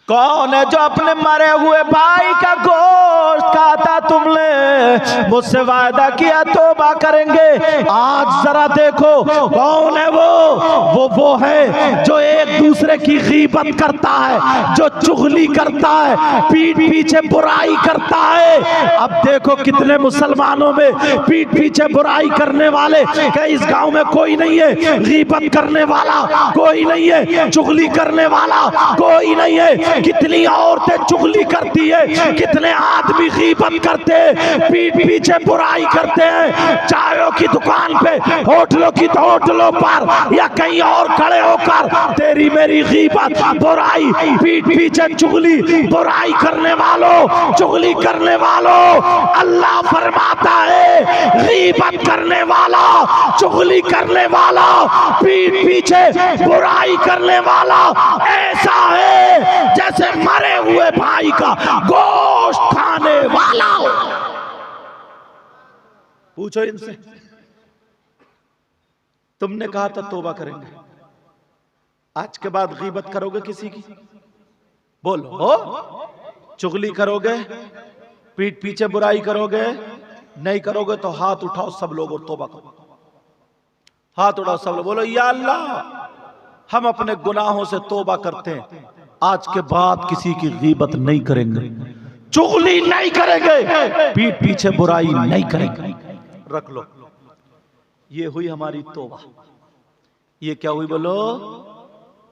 कौन है जो अपने मरे हुए भाई का गोश्त खाता? तुमने मुझसे वादा किया तौबा करेंगे, आज जरा देखो कौन है वो है जो एक दूसरे की गीबत करता है, जो चुगली करता है, पीठ पीछे बुराई करता है। अब देखो कितने मुसलमानों में पीठ पीछे बुराई करने वाले, क्या इस गांव में कोई नहीं है? गीबत करने वाला कोई नहीं है? चुगली करने वाला कोई नहीं है? कितनी औरतें चुगली करती है, कितने आदमी गीबत करते हैं, पीठ पीछे बुराई करते हैं। चायों की दुकान पे, होटलों पर या कहीं और खड़े होकर तेरी मेरी गीबत, बुराई, पीठ पीछे चुगली, बुराई करने वालों, चुगली करने वालों, अल्लाह फरमाता है गीबत करने वाला, चुगली करने वाला, पीठ पीछे बुराई करने वाला ऐसा है जैसे मरे हुए भाई का गोश्त खाने वाला हो। पूछो इनसे, तुमने कहा था तौबा करेंगे, आज के बाद गीबत करोगे किसी की? बोलो हो? चुगली करोगे, पीठ पीछे बुराई करोगे? नहीं करोगे तो हाथ उठाओ सब लोग और तौबा करो। हाथ उठाओ सब लोग, बोलो या अल्लाह हम अपने गुनाहों से तौबा करते हैं, आज के बाद किसी की गीबत नहीं करेंगे, चुगली नहीं करेंगे, पीठ पीछे बुराई नहीं करेंगे। रख लो, ये हुई हमारी तौबा। ये क्या हुई बोलो?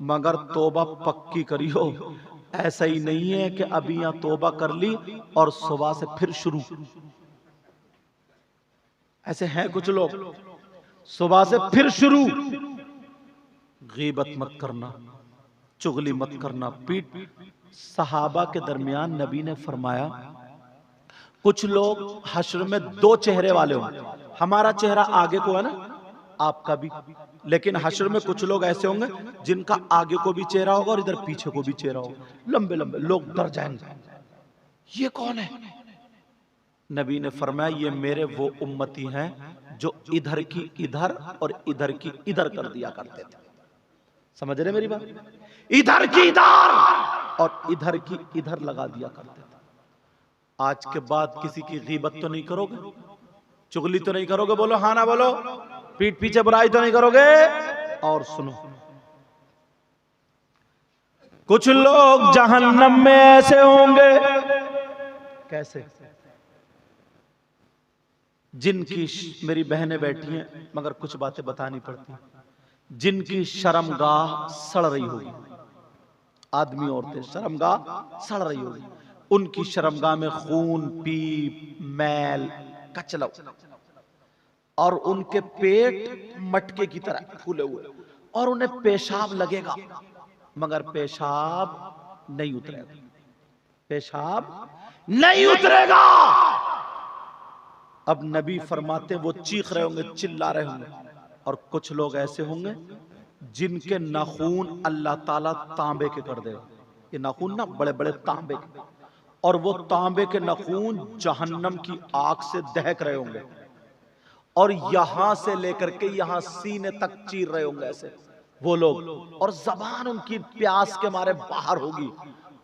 मगर तौबा पक्की करियो, ऐसा ही नहीं है कि अभी यहां तौबा कर ली और सुबह से फिर शुरू। ऐसे हैं कुछ लोग, सुबह से फिर शुरू। गीबत मत करना, चुगली मत करना, पीठ। सहाबा के दरमियान नबी ने फरमाया कुछ लोग हश्र में दो चेहरे वाले होंगे। हमारा चेहरा आगे को है ना, आपका भी, लेकिन हश्र में कुछ लोग ऐसे होंगे जिनका आगे को भी चेहरा होगा और इधर पीछे को भी चेहरा होगा, लंबे लंबे। लोग डर जाएंगे, ये कौन है? नबी ने फरमाया ये मेरे वो उम्मती हैं जो इधर की इधर और इधर की इधर कर दिया करते थे। समझ रहे मेरी बात? इधर की इधर और इधर की इधर लगा दिया करते थे। आज के बाद किसी की गीबत तो नहीं करोगे, चुगली तो नहीं करोगे? बोलो हाँ ना बोलो। पीठ पीछे बुराई तो नहीं करोगे? और सुनो, कुछ लोग जहन्नम में ऐसे होंगे, कैसे? जिनकी, मेरी बहनें बैठी हैं मगर कुछ बातें बतानी पड़ती, जिनकी शर्मगाह सड़ रही होगी, आदमी औरतें शर्मगाह सड़ रही होगी, उनकी शर्मगाह में खून, पीप, मैल, कचला, और उनके पेट मटके की तरह फूले हुए, और उन्हें पेशाब लगेगा मगर पेशाब नहीं उतरेगा, पेशाब नहीं उतरेगा। अब नबी फरमाते वो चीख रहे होंगे, चिल्ला रहे होंगे। और कुछ लोग ऐसे होंगे जिनके नाखून अल्लाह ताला तांबे के कर देगा। ये नाखून ना बड़े बड़े तांबे के, और वो तांबे के नखून जहन्नम की आग से दहक रहे होंगे और यहां से लेकर के यहां सीने तक चीर रहे होंगे ऐसे वो लोग, और जबान उनकी प्यास के मारे बाहर होगी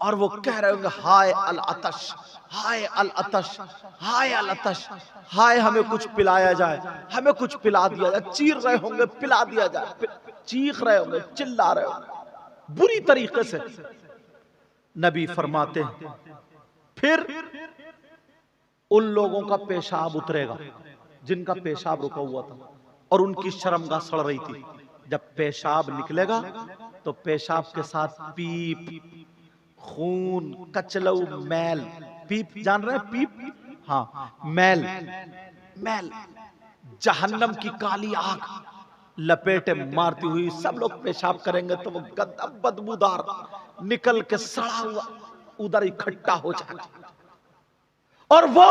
और वो कह रहे होंगे हाय अल अतश, हाय अल अतश, हाय अल अतश, हाय हमें कुछ पिलाया जाए, हमें कुछ पिला दिया जाए। चीर रहे होंगे पिला दिया जाए, चीख रहे होंगे, चिल्ला रहे होंगे बुरी तरीके से। नबी फरमाते हैं फिर उन लोगों का पेशाब उतरेगा जिनका पेशाब रुका हुआ था और उनकी शर्मगाह सड़ रही थी। जब पेशाब निकलेगा तो पेशाब के साथ पीप, खून, कचलऊ, मैल, पीप जान रहे हैं पीप, हाँ मैल, मैल, जहन्नम की काली आग लपेटे मारती हुई सब लोग पेशाब करेंगे तो वो गंदा बदबूदार निकल के सड़ा हुआ उधर इकट्ठा हो जाएगा और वो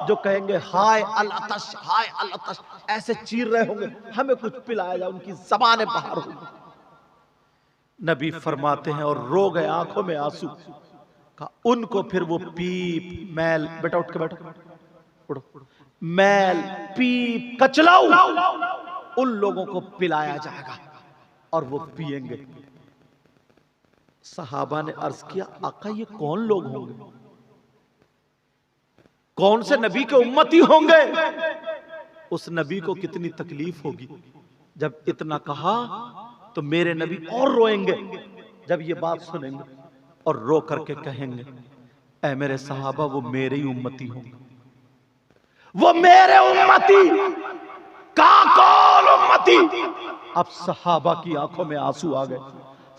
जो कहेंगे हाय अल अतश, हाय अल अतश, ऐसे चीर रहे होंगे हमें कुछ पिलाया जाए, उनकी जबानें बाहर होंगी। नबी फरमाते हैं और रो गए आंखों में आंसू का, उनको फिर वो पीप, मैल, बेटा उठ के बैठो, उठो, मैल, पीप, कचलाऊ उन लोगों को पिलाया जाएगा और वो पिएंगे। सहाबा ने अर्ज किया आका ये कौन लोग होंगे, कौन से नबी के उम्मती होंगे? उस नबी को कितनी तकलीफ होगी। जब इतना कहा तो मेरे नबी और रोएंगे जब ये बात सुनेंगे और रो करके कहेंगे ऐ मेरे सहाबा वो मेरे ही उम्मती होंगे, वो मेरे उम्मती का कौन उम्मती। अब सहाबा की आंखों में आंसू आ गए,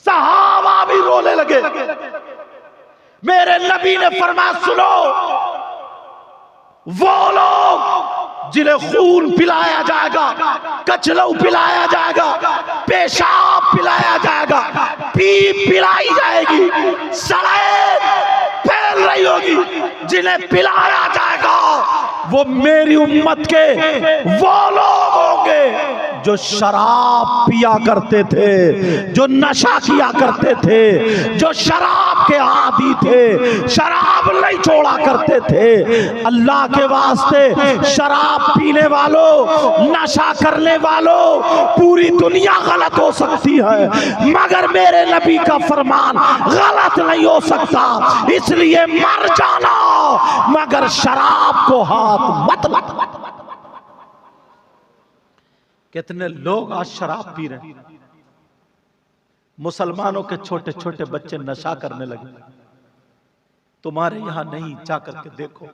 सहाबा भी रोने लगे। मेरे नबी ने फरमाया सुनो, वो लोग जिन्हें खून पिलाया जाएगा, कचलऊ पिलाया जाएगा, पेशाब पिलाया जाएगा, पीप पिलाई जाएगी, सड़े फैल रही होगी, जिन्हें पिलाया जाएगा वो मेरी उम्मत के वो लोग होंगे जो शराब पिया करते थे, जो नशा किया करते थे, जो शराब के आदी थे, शराब नहीं छोड़ा करते थे। अल्लाह के वास्ते शराब पीने वालों, नशा करने वालों, पूरी दुनिया गलत हो सकती है मगर मेरे नबी का फरमान गलत नहीं हो सकता, इसलिए मर जाना मगर शराब को हाथ मत मत मत। कितने लोग आज शराब पी रहे हैं, मुसलमानों के छोटे छोटे बच्चे नशा करने लगे। तुम्हारे यहां नहीं, जा करके देखो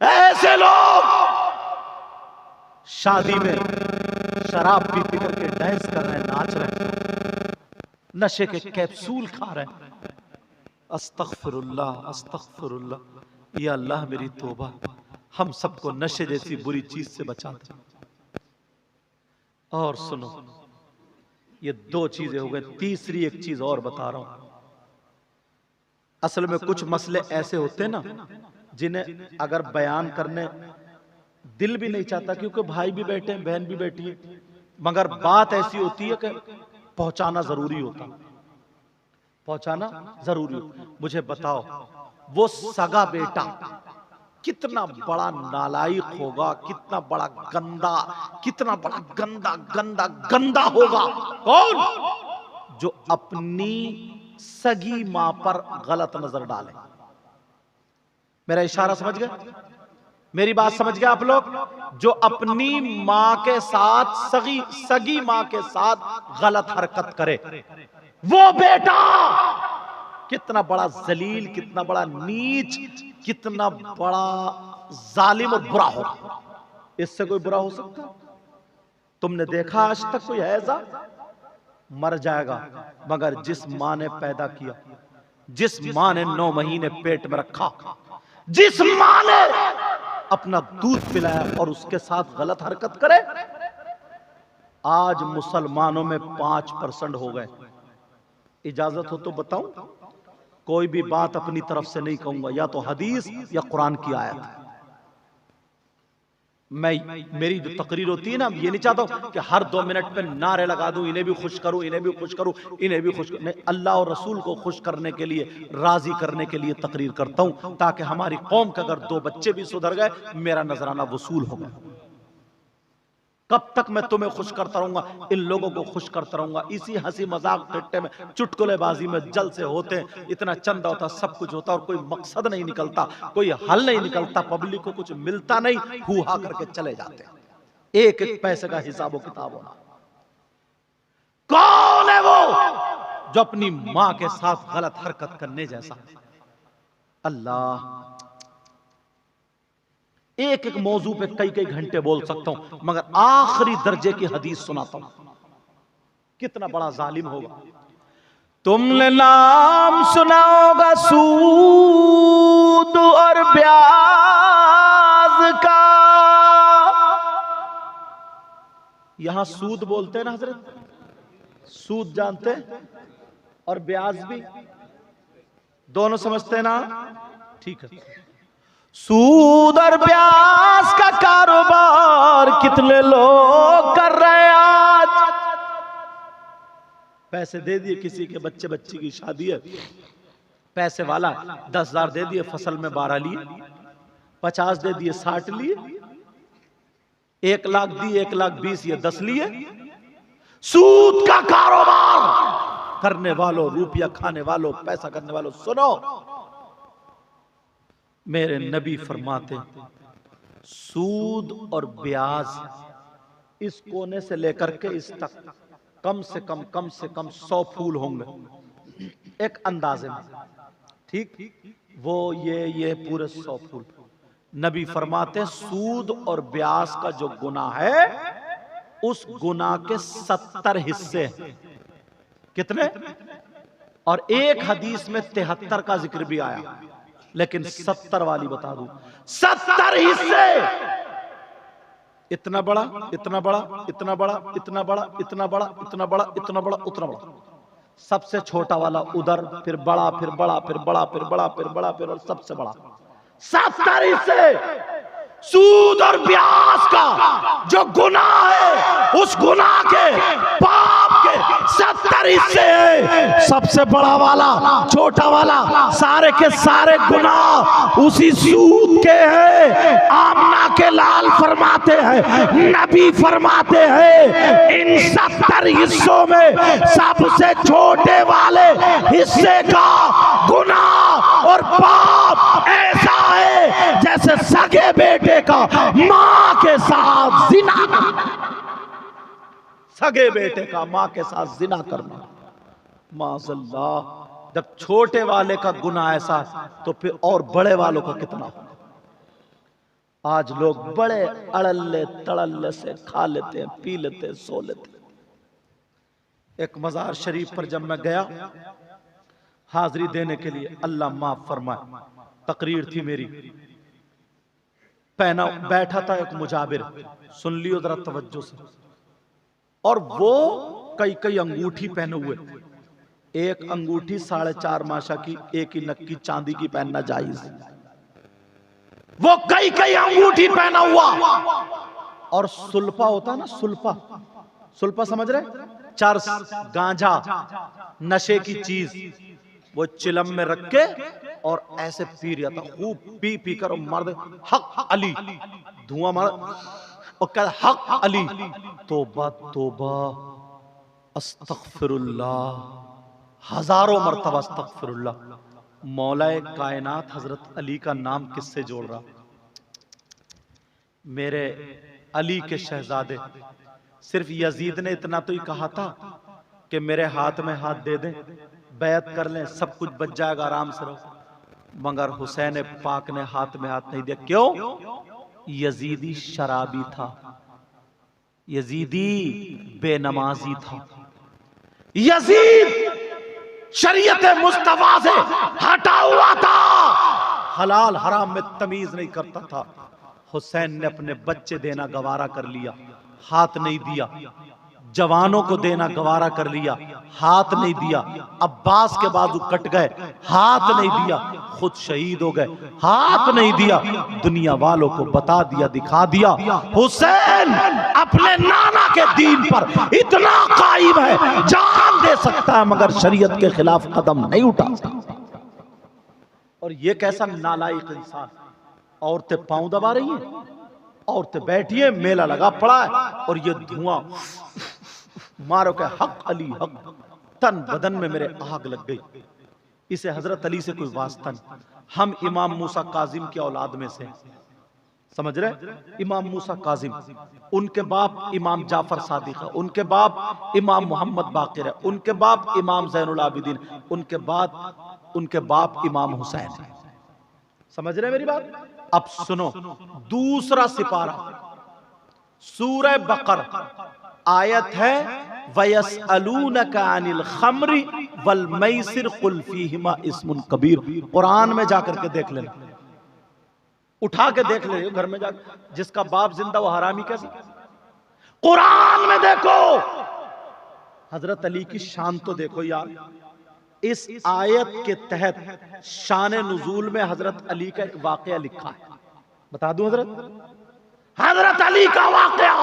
ऐसे लोग शादी में शराब पी पी करके डांस कर रहे हैं, नाच रहे हैं, नशे के कैप्सूल खा रहे हैं। अस्तगफिरुल्लाह, अस्तगफिरुल्लाह, या अल्लाह मेरी तौबा, हम सबको नशे जैसी बुरी चीज से बचा दे। और सुनो, ये दो चीजें हो गई, तीसरी एक चीज और बता रहा हूं। असल में कुछ मसले ऐसे होते हैं ना जिन्हें अगर बयान करने दिल भी नहीं चाहता, क्योंकि भाई भी बैठे हैं, बहन भी बैठी है, मगर बात ऐसी होती है कि पहुंचाना जरूरी होता, पहुंचाना जरूरी हो। मुझे बताओ वो सगा बेटा कितना बड़ा नालायक होगा, कितना बड़ा गंदा, कितना बड़ा गंदा गंदा गंदा होगा। कौन? जो अपनी सगी मां पर गलत नजर डाले। मेरा इशारा समझ गए? मेरी बात समझ गए आप लोग? जो अपनी मां के साथ, सगी मां के साथ गलत हरकत करे, वो बेटा कितना बड़ा जलील, कितना बड़ा नीच, कितना बड़ा जालिम और बुरा हो। इससे कोई बुरा हो सकता? तुमने देखा आज तक कोई है ऐसा? मर जाएगा। मगर जिस मां ने पैदा किया, जिस मां ने 9 महीने पेट में रखा, जिस मां ने अपना दूध पिलाया और उसके साथ गलत हरकत करे, आज मुसलमानों में 5% हो गए। इजाजत हो तो बताऊं? कोई भी बात अपनी तरफ से नहीं कहूंगा, या तो हदीस या कुरान की आयत। मेरी जो तकरीर होती है ना, ये नहीं चाहता हूं कि हर 2 मिनट पे नारे लगा दूं, इन्हें भी खुश करूं, इन्हें भी खुश करूं, इन्हें भी खुश करूं। नहीं, अल्लाह और रसूल को खुश करने के लिए, राजी करने के लिए तकरीर करता हूं, ताकि हमारी कौम के अगर 2 बच्चे भी सुधर गए, मेरा नजराना वसूल होगा। कब तक मैं तुम्हें खुश करता रहूंगा, इन लोगों को खुश करता रहूंगा। इसी हंसी मजाक टिट्टे में, चुटकुलेबाजी में जल से होते हैं, इतना चंदा होता, सब कुछ होता, और कोई मकसद नहीं निकलता, कोई हल नहीं निकलता, पब्लिक को कुछ मिलता नहीं, हुआ करके चले जाते हैं। एक एक पैसे का हिसाब व किताब होना। कौन है वो जो अपनी मां के साथ गलत हरकत करने जैसा? अल्लाह, एक एक मौजू पे कई कई घंटे बोल सकता हूं, मगर आखिरी दर्जे की हदीस सुनाता हूं। कितना बड़ा जालिम होगा। तुमने नाम सुना होगा सूद और ब्याज का। यहां सूद बोलते हैं ना हजरत, सूद जानते हैं, और ब्याज भी दोनों समझते हैं ना? ठीक है। सूद और ब्याज का कारोबार कितने लोग कर रहे हैं आज। पैसे दे दिए, किसी के बच्ची की शादी है, पैसे वाला 10,000 दे दिए, फसल में 12 लिए, 50 दे दिए, 60 लिए, 1 लाख दिए, 1,20,000 ये 10 लिए। सूद का कारोबार करने वालों, रुपया खाने वालों, पैसा करने वालों, सुनो, मेरे नबी फरमाते, सूद और ब्याज इस कोने से लेकर के इस तक कम से कम 100 फूल होंगे एक अंदाजे में, ठीक? वो ये पूरे 100 फूल। नबी फरमाते, सूद और ब्याज का जो गुनाह है, उस गुनाह के 70 हिस्से हैं। कितने? और एक हदीस में 73 का जिक्र भी आया, लेकिन 70 वाली बता दूं, 70 हिस्से। इतना बड़ा, इतना बड़ा, इतना बड़ा, इतना बड़ा, इतना बड़ा, इतना बड़ा, इतना बड़ा, उतना बड़ा, सबसे छोटा वाला उधर, फिर बड़ा, फिर बड़ा, फिर बड़ा, फिर बड़ा, फिर बड़ा, फिर और सबसे बड़ा। 70 हिस्से सूद और ब्याज का जो गुनाह है, उस गुनाह के पाप के 70 हिस्से हैं। सबसे बड़ा वाला, छोटा वाला, सारे के सारे गुनाह उसी सूद के हैं। आमना के लाल फरमाते हैं, नबी फरमाते हैं, इन 70 हिस्सों में सबसे छोटे वाले हिस्से का गुनाह और पाप ऐसा है जैसे सगे बेटे का मां के साथ जिना करना। सगे बेटे का मां के साथ जिना करना, माज़अल्लाह। जब छोटे वाले का गुनाह ऐसा, तो फिर और बड़े वालों का कितना होगा। आज लोग बड़े अड़ल्ले तड़ल्ले से खा लेते हैं, पी लेते हैं, सो लेते हैं। एक मजार शरीफ पर जब मैं गया हाजिरी देने के लिए, अल्लाह माफ फरमाए, तकरीर थी मेरी, पहना बैठा था एक मुजाबिर, सुन लियो जरा तवज्जो से, और वो कई अंगूठी पहने हुए। एक अंगूठी 4.5 माशा की, एक ही नक्की चांदी की पहनना जायज, वो कई अंगूठी पहना हुआ। और सुल्फा होता है ना, सुल्फा, सुल्फा समझ रहे? चरस, गांजा, नशे की चीज, वो चिलम में रख के और ऐसे पी रहा था, खूब पी कर, मर्द हक अली, धुआं मार, और कह हक अली, तोबा तोबा, अस्तगफिरुल्लाह, हजारों मर्तबा अस्तगफिरुल्लाह। मौलाए कायनात हजरत अली का नाम किससे जोड़ रहा? मेरे अली के शहजादे। सिर्फ यजीद ने इतना तो ही कहा था कि मेरे हाथ में हाथ दे दें, बैत कर लें, सब कुछ बच जाएगा, आराम से रहो। मगर हुसैन पाक ने हाथ में हाथ नहीं दिया। क्यों? यजीदी शराबी था, यजीदी बेनमाजी था, यजीद शरीयत मुस्तफा से हटा हुआ था, हलाल हराम में तमीज नहीं करता था। हुसैन ने अपने बच्चे देना गवारा कर लिया, हाथ नहीं दिया, जवानों को देना गवारा कर लिया, हाथ नहीं दिया। अब्बास के बाजू कट गए, हाथ नहीं दिया। खुद शहीद हो गए, हाथ नहीं दिया। दुनिया वालों को बता दिया, दिखा दिया, हुसैन अपने नाना के दीन पर इतना कायम है, जान दे सकता है मगर शरीयत के खिलाफ कदम नहीं उठा सकता। और ये कैसा नालायक इंसान। औरतें पांव दबा रही हैं, औरतें बैठी है, मेला लगा पड़ा है, और ये धुआं मारो के हक अली हक, तन बदन में मेरे आग लग गई। इसे हजरत अली से कोई वास्ता नहीं। हम इमाम मूसा काजिम की औलाद में से, समझ रहे? इमाम मूसा काजिम, उनके बाप इमाम जाफर सादिक है, उनके बाप इमाम मोहम्मद बाकिर है, उनके बाप इमाम ज़ैनुल आबिदीन, उनके बाप इमाम हुसैन है। समझ रहे मेरी बात? अब सुनो, दूसरा सिपारा सूरह बकर, आयत है वयसअलूनका अनिल खम्रि वल मैसिर कुल फीहिमा इस्मुन कबीर। कुरान में जाकर के देख लेना, उठा के देख ले घर में जाकर। जिसका बाप जिंदा वो हरामी कैसे? कुरान में देखो। हजरत अली की शान तो देखो यार। इस आयत के तहत शान नुजूल में हजरत अली का एक वाकया लिखा है, बता दूं हजरत अली का वाकया।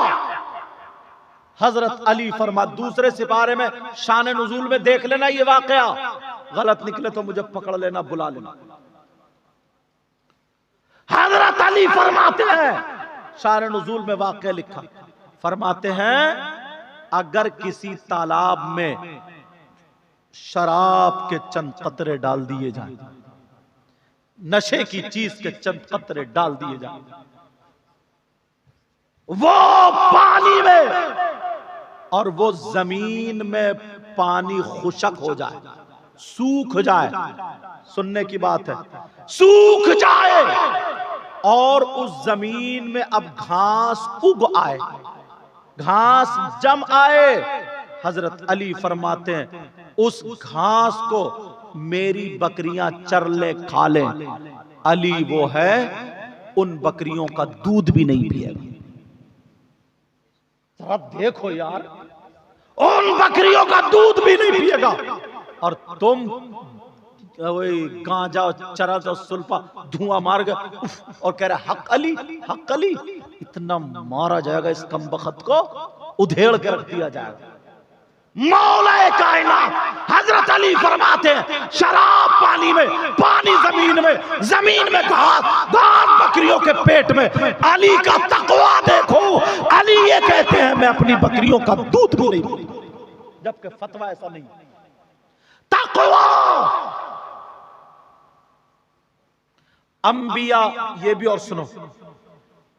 हजरत अली फरमा, दूसरे सिपारे में शान नुजूल में देख लेना ये वाकया, गलत निकले तो मुझे पकड़ लेना, बुला लेना। हजरत अली फरमाते हैं, शान नुजूल में वाकया लिखा, फरमाते हैं अगर किसी तालाब में शराब के चंद कतरे डाल दिए जाए, नशे की चीज के चंद कतरे डाल दिए जाए, वो पानी में और वो जमीन में पानी खुशक हो जाए, सूख जाए, सुनने की बात है, सूख जाए, और उस जमीन में अब घास उग आए, घास जम आए, हजरत अली फरमाते हैं उस घास को मेरी बकरियां चर ले खा ले। अली वो है उन बकरियों का दूध भी नहीं पिएगा। जरा देखो यार, उन बकरियों का दूध भी नहीं पिएगा, और तुम वही गांजा चरा जो सुल्फा धुआं मार गए और कह रहे हक अली हक अली। इतना मारा जाएगा इस कमबख्त को, उधेड़ के रख दिया जाएगा। मौला कायनात हजरत अली फरमाते हैं शराब पानी में, पानी जमीन में, जमीन में घास, घास बकरियों के पेट में। अली का तकवा देखो। अली ये कहते हैं मैं अपनी बकरियों का दूध भी नहीं पीता, जबकि फतवा ऐसा नहीं। तकवा। अंबिया, ये भी और सुनो,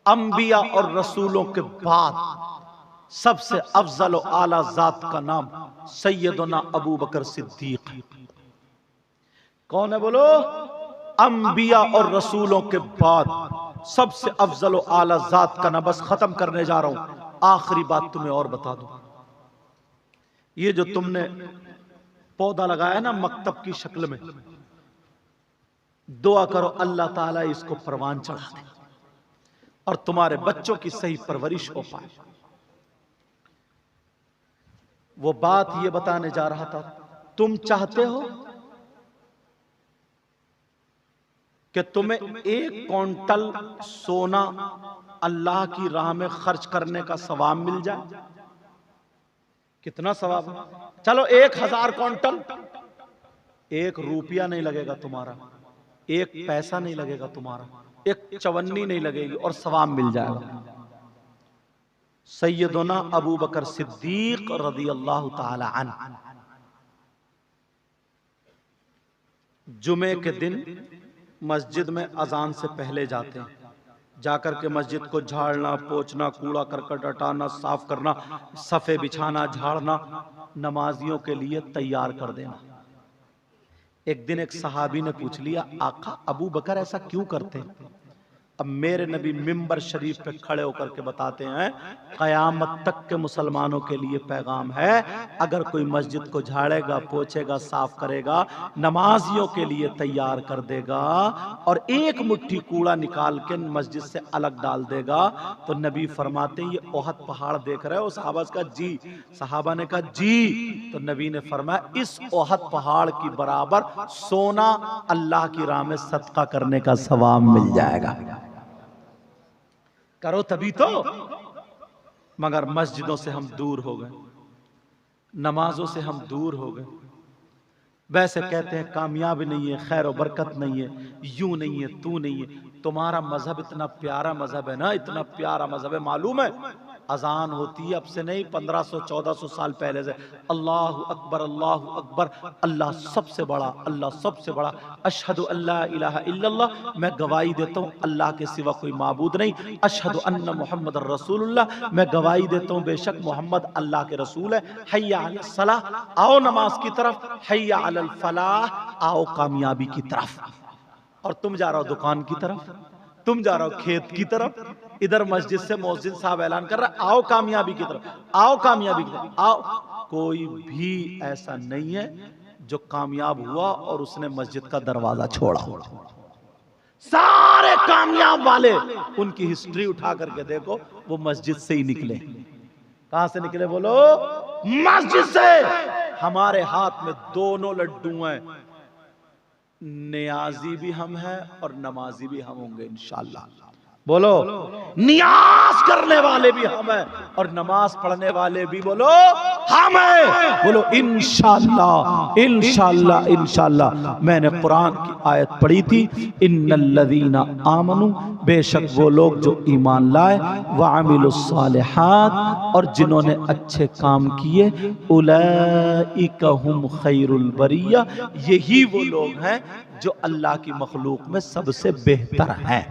अंबिया और रसूलों के बाद सबसे अफजल और आला जात का नाम सैयदना अबू बकर सिद्दीक। कौन है बोलो? अंबिया और रसूलों के बाद सबसे अफजल और आला जात का नाम। बस खत्म करने जा रहा हूं, आखिरी बात तुम्हें और बता दूं। ये जो तुमने पौधा लगाया ना मकतब की शक्ल में, दुआ करो अल्लाह ताला इसको परवान चढ़ा दे और तुम्हारे बच्चों की सही परवरिश हो पाए। वो बात ये बताने जा रहा था, तुम चाहते हो कि तुम्हें 1 क्विंटल सोना अल्लाह की राह में खर्च करने का सवाब मिल जाए? कितना सवाब है? चलो 1000 क्विंटल, 1 रुपया नहीं लगेगा तुम्हारा, 1 पैसा नहीं लगेगा तुम्हारा, 1 चवन्नी नहीं लगेगी और सवाब मिल जाएगा। सैयदना अबू बकर सिद्दीक रज़ियल्लाहु ताला अन्हु जुमे के दिन मस्जिद में अजान से पहले जाते हैं, जाकर के मस्जिद को झाड़ना, पोंछना, कूड़ा करकट हटाना, साफ करना, सफ़े बिछाना, झाड़ना, नमाजियों के लिए तैयार कर देना। एक दिन एक सहाबी ने पूछ लिया, आका अबू बकर ऐसा क्यों करते हैं? अब मेरे नबी मिंबर शरीफ पे खड़े होकर के बताते हैं, कयामत तक के मुसलमानों के लिए पैगाम है, अगर कोई मस्जिद को झाड़ेगा, पोछेगा, साफ करेगा, नमाजियों के लिए तैयार कर देगा और एक मुट्ठी कूड़ा निकाल के मस्जिद से अलग डाल देगा, तो नबी फरमाते हैं, ये ओहद पहाड़ देख रहे हो? सहाबा का जी। सहाबा ने कहा जी। तो नबी ने फरमाया, इस ओहद पहाड़ की बराबर सोना अल्लाह की राह में सदका करने का सवाब मिल जाएगा। करो तभी तो। मगर मस्जिदों से हम दूर हो गए, नमाजों से हम दूर हो गए। वैसे कहते हैं कामयाबी नहीं है, खैर और बरकत नहीं है, यूं नहीं है, तू नहीं है। तुम्हारा मजहब इतना प्यारा मजहब है ना, इतना प्यारा मजहब है, मालूम है अजान होती है अब से नहीं 1500-1400 साल पहले से, अल्लाहु अकबर, अल्लाहु अकबर, अल्लाह सबसे बड़ा, अल्लाह सबसे बड़ा, अशहदु अल्ला इलाहा इल्लल्लाह, मैं गवाही देता हूँ अल्लाह के सिवा कोई माबूद नहीं, अशहदु अन्ना मुहम्मद रसूलुल्लाह, मैं गवाही देता हूँ बेशक मोहम्मद अल्लाह के रसूल है। हय्या अलस सलाह, आओ नमाज की तरफ, हय्या अलल फलाह, आओ कामयाबी की तरफ। और तुम जा रहे हो दुकान की तरफ, तुम जा रहे हो खेत की तरफ, इधर मस्जिद से मुअज्जिन साहब ऐलान कर रहा है, आओ कामयाबी की तरफ, आओ कामयाबी की तरफ, आओ। कोई भी ऐसा नहीं है जो कामयाब हुआ और उसने मस्जिद का दरवाजा छोड़ा। सारे कामयाब वाले, उनकी हिस्ट्री उठा करके देखो, वो मस्जिद से ही निकले। कहां से निकले बोलो? मस्जिद से। हमारे हाथ में दोनों लड्डू हैं, नियाजी भी हम हैं और नमाजी भी हम होंगे इंशाअल्लाह। बोलो, नियाज करने वाले भी हम हैं और नमाज पढ़ने वाले भी बोलो हम हैं। बोलो इंशाअल्लाह, इंशाअल्लाह, इंशाअल्लाह। मैंने कुरान की आयत पढ़ी थी, इन्नल्लज़ीना आमनू, बेशक वो लोग जो ईमान लाए, व अमिलुस्सालिहात, और जिन्होंने अच्छे काम किए, उलाइका हुम खैरुल बरिया, यही वो लोग हैं जो अल्लाह की मखलूक में सबसे बेहतर हैं।